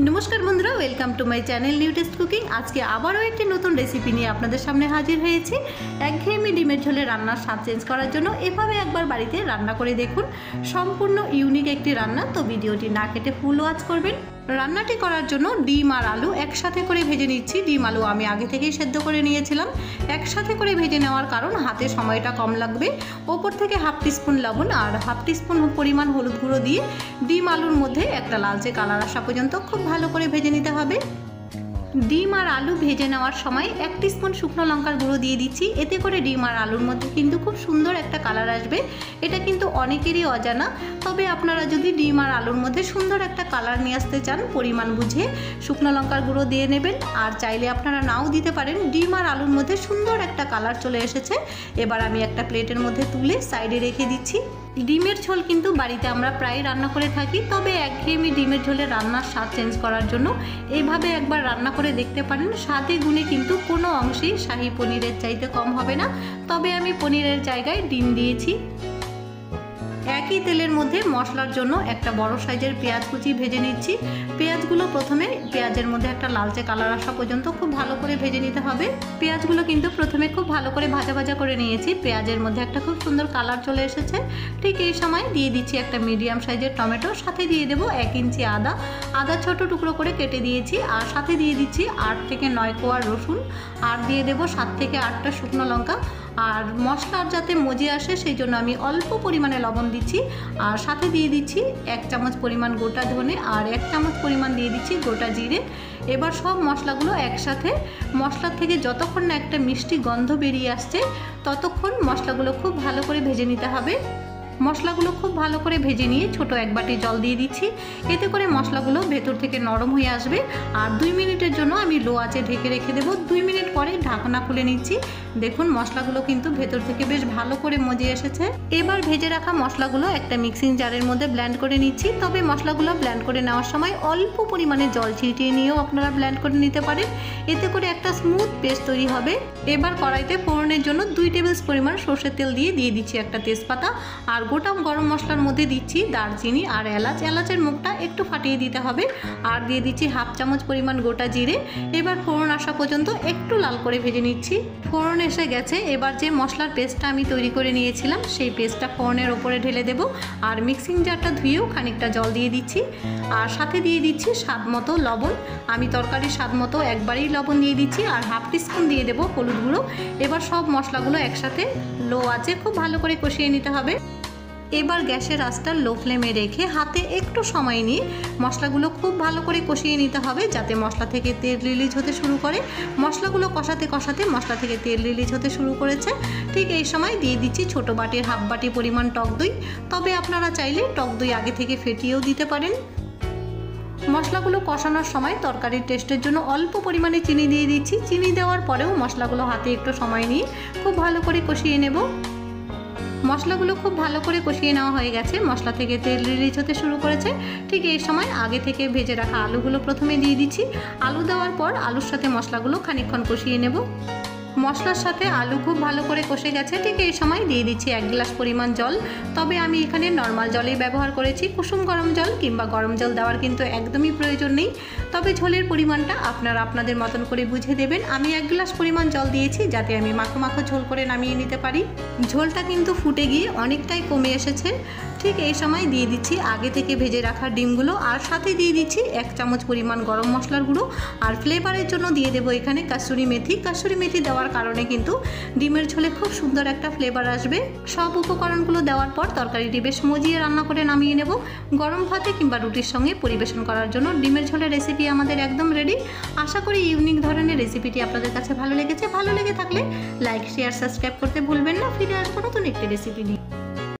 नमस्कार बंधुरा welcome to my channel new taste cooking. आज के आबारो एक नतून रेसिपि निये आपनादेर सामने हाजिर हयेछि। एकघेयेमी डिमेर झोले रान्नार स्वाद चेंज करार जोन्नो एभाবে एकबार बाड़ीते रान्ना करे देखुन। सम्पूर्ण इउनिक एकटी रान्ना, तो भिडियोटी ना केटे फुल ओয়াচ करबेन। রান্নাটি করার জন্য ডিম আর আলু একসাথে করে ভেজে নিচ্ছি। ডিম আলু আমি আগে থেকেই সেদ্ধ করে নিয়েছিলাম। একসাথে করে ভেজে নেওয়ার কারণ হাতে সময়টা কম লাগবে। ওপর থেকে হাফ টিস্পুন লবণ আর হাফ টিস্পুন পরিমাণ হলুদ গুঁড়ো দিয়ে ডিম আলুর মধ্যে একটা লালচে কালার আসা পর্যন্ত খুব ভালো করে ভেজে নিতে হবে। ডিম আর আলু ভেজে নেওয়ার সময় 1 টিস্পুন শুকনো লঙ্কার গুঁড়ো দিয়ে দিচ্ছি। এতে করে ডিম আর আলুর মধ্যে কিন্তু খুব সুন্দর একটা কালার আসবে। এটা কিন্তু অনেকেরই অজানা, তবে আপনারা যদি ডিম আর আলুর মধ্যে সুন্দর একটা কালার নিয়ে আসতে চান পরিমাণ বুঝে শুকনো লঙ্কার গুঁড়ো দিয়ে নেবেন। আর চাইলে আপনারা নাও দিতে পারেন। ডিম আর আলুর মধ্যে সুন্দর একটা কালার চলে এসেছে। এবার আমি একটা প্লেটের মধ্যে তুলে সাইডে রেখে দিচ্ছি। ডিমের ঝোল কিন্তু বাড়িতে আমরা প্রায় রান্না করে থাকি, তবে একঘেয়েমি ডিমের ঝোলে রান্নার স্বাদ চেঞ্জ করার জন্য এইভাবে একবার রান্না করে দেখতে পারেন। স্বাদে গুণে কিন্তু কোনো অংশেই শাহী পনিরের চাইতে কম হবে না। তবে আমি পনিরের জায়গায় ডিম দিয়েছি। একই তেলের মধ্যে মশলার জন্য একটা বড় সাইজের পেঁয়াজ কুচি ভেজে নিচ্ছি। পেঁয়াজগুলো প্রথমে পেঁয়াজের মধ্যে একটা লালচে কালার আসা পর্যন্ত খুব ভালো করে ভেজে নিতে হবে। পেঁয়াজগুলো কিন্তু প্রথমে খুব ভালো করে ভাজা ভাজা করে নিয়েছি। পেঁয়াজের মধ্যে একটা খুব সুন্দর কালার চলে এসেছে। ঠিক এই সময় দিয়ে দিচ্ছি একটা মিডিয়াম সাইজের টমেটো, সাথে দিয়ে দেবো 1 ইঞ্চি আদা ছোট টুকরো করে কেটে দিয়েছি। আর সাথে দিয়ে দিচ্ছি 8 থেকে 9 কোয়া রসুন, আর দিয়ে দেবো 7 থেকে 8টা শুকনো লঙ্কা। আর মশলার যাতে মজে আসে সেই জন্য আমি অল্প পরিমাণে লবণ দিচ্ছি। আর সাথে দিয়ে দিচ্ছি 1 চামচ পরিমাণ গোটা ধনে আর 1 চামচ পরিমাণ দিয়ে দিচ্ছি গোটা জিরে। এবার সব মশলাগুলো একসাথে মশলা থেকে যতক্ষণ না একটা মিষ্টি গন্ধ বেরিয়ে আসছে ততক্ষণ মশলাগুলো খুব ভালো করে ভেজে নিতে হবে। মশলাগুলো খুব ভালো করে ভেজে নিয়ে ছোট 1 বাটি জল দিয়ে দিচ্ছি। এতে করে মশলাগুলো ভেতর থেকে নরম হয়ে আসবে। আর 2 মিনিটের জন্য আমি লো আঁচে ঢেকে রেখে দেবো। 2 মিনিট পরে ঢাকনা খুলে নিচ্ছি। দেখুন মশলাগুলো কিন্তু ভেতর থেকে বেশ ভালো করে মজে এসেছে। এবার ভেজে রাখা মশলাগুলো একটা মিক্সিং জারের মধ্যে ব্লেন্ড করে নিচ্ছি। তবে মশলাগুলো ব্লেন্ড করে নেওয়ার সময় অল্প পরিমাণে জল ছিটিয়ে নিয়েও আপনারা ব্লেন্ড করে নিতে পারেন। এতে করে একটা স্মুথ পেস্ট তৈরি হবে। এবার কড়াইতে ফোড়নের জন্য 2 টেবিল পরিমাণ সরষের তেল দিয়ে দিচ্ছি একটা তেজপাতা। আর গোটা গরম মশলার মধ্যে দিচ্ছি দারচিনি আর এলাচ। এলাচের মুখটা একটু ফাটিয়ে দিতে হবে। আর দিয়ে দিচ্ছি হাফ চামচ পরিমাণ গোটা জিরে। এবার ফোড়ন আসা পর্যন্ত একটু লাল করে ভেজে নিচ্ছি। ফোড়ন এসে গেছে। এবার যে মশলার পেস্টটা আমি তৈরি করে নিয়েছিলাম সেই পেস্টটা ফোড়নের ওপরে ঢেলে দেব। আর মিক্সিং জারটা ধুয়েও খানিকটা জল দিয়ে দিচ্ছি। আর সাথে দিয়ে দিচ্ছি স্বাদ মতো লবণ। আমি তরকারির স্বাদ মতো একবারেই লবণ দিয়ে দিচ্ছি। আর হাফ টিস্পুন দিয়ে দেবো হলুদ গুঁড়ো। এবার সব মশলাগুলো একসাথে লো আঁচে খুব ভালো করে কষিয়ে নিতে হবে। এবার গ্যাসের আঁচটা লো ফ্লেমে রেখে হাতে একটু সময় নিয়ে মশলাগুলো খুব ভালো করে কষিয়ে নিতে হবে, যাতে মশলা থেকে তেল রিলিজ হতে শুরু করে। মশলাগুলো কষাতে কষাতে মশলা থেকে তেল রিলিজ হতে শুরু করেছে। ঠিক এই সময় দিয়ে দিচ্ছি ছোটো বাটির হাফ বাটি পরিমাণ টক দই। তবে আপনারা চাইলে টক দই আগে থেকে ফেটিয়েও দিতে পারেন। মশলাগুলো কষানোর সময় তরকারির টেস্টের জন্য অল্প পরিমাণে চিনি দিয়ে দিচ্ছি। চিনি দেওয়ার পরেও মশলাগুলো হাতে একটু সময় নিয়ে খুব ভালো করে কষিয়ে নেব। মশলাগুলো খুব ভালো করে কষিয়ে নেওয়া হয়ে গেছে। মশলা থেকে তেল রিলিজ হতে শুরু করেছে। ঠিক এই সময় আগে থেকে ভেজে রাখা আলুগুলো প্রথমে দিয়ে দিচ্ছি। আলু দেওয়ার পর আলুর সাথে মশলাগুলো খানিকক্ষণ কষিয়ে নেব। মশলার সাথে আলু খুব ভালো করে কষে গেছে। ঠিক এই সময় দিয়ে দিচ্ছি 1 গ্লাস পরিমাণ জল। তবে আমি এখানে নর্মাল জলেই ব্যবহার করেছি। কুসুম গরম জল কিংবা গরম জল দেওয়ার কিন্তু একদমই প্রয়োজন নেই। তবে ঝোলের পরিমাণটা আপনারা আপনাদের মতন করে বুঝে দেবেন। আমি 1 গ্লাস পরিমাণ জল দিয়েছি যাতে আমি মাখো মাখো ঝোল করে নামিয়ে নিতে পারি। ঝোলটা কিন্তু ফুটে গিয়ে অনেকটাই কমে এসেছে। ঠিক এই সময় দিয়ে দিচ্ছি আগে থেকে ভেজে রাখা ডিমগুলো। আর সাথে দিয়ে দিচ্ছি 1 চামচ পরিমাণ গরম মশলার গুঁড়ো। আর ফ্লেভারের জন্য দিয়ে দেবো এখানে কাসুরি মেথি। কাসুরি মেথি দেওয়ার কারণে কিন্তু ডিমের ঝোলে খুব সুন্দর একটা ফ্লেভার আসবে। সব উপকরণগুলো দেওয়ার পর তরকারিটি বেশ মজিয়ে রান্না করে নামিয়ে নেব। গরম ভাতে কিংবা রুটির সঙ্গে পরিবেশন করার জন্য ডিমের ঝোলের রেসিপি আমাদের একদম রেডি। আশা করি ইউনিক ধরনের রেসিপিটি আপনাদের কাছে ভালো লেগেছে। ভালো লেগে থাকলে লাইক শেয়ার সাবস্ক্রাইব করতে ভুলবেন না। ফিরে আসবো নতুন একটি রেসিপি নিয়ে।